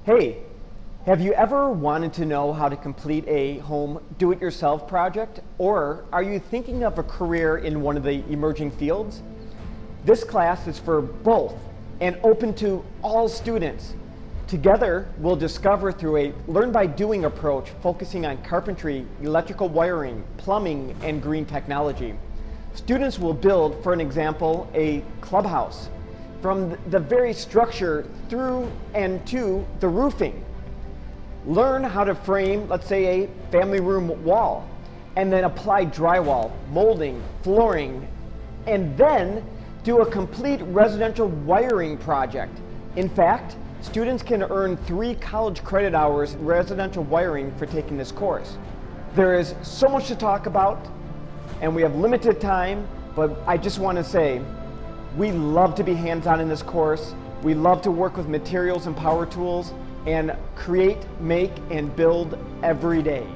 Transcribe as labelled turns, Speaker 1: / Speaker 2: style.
Speaker 1: Hey, have you ever wanted to know how to complete a home do-it-yourself project? Or are you thinking of a career in one of the emerging fields? This class is for both and open to all students. Together, we'll discover through a learn-by-doing approach focusing on carpentry, electrical wiring, plumbing, and green technology. Students will build, for an example, a clubhouse, from the very structure through and to the roofing. Learn how to frame, let's say, a family room wall, and then apply drywall, molding, flooring, and then do a complete residential wiring project. In fact, students can earn 3 college credit hours in residential wiring for taking this course. There is so much to talk about, and we have limited time, but I just want to say, we love to be hands-on in this course. We love to work with materials and power tools and create, make, and build every day.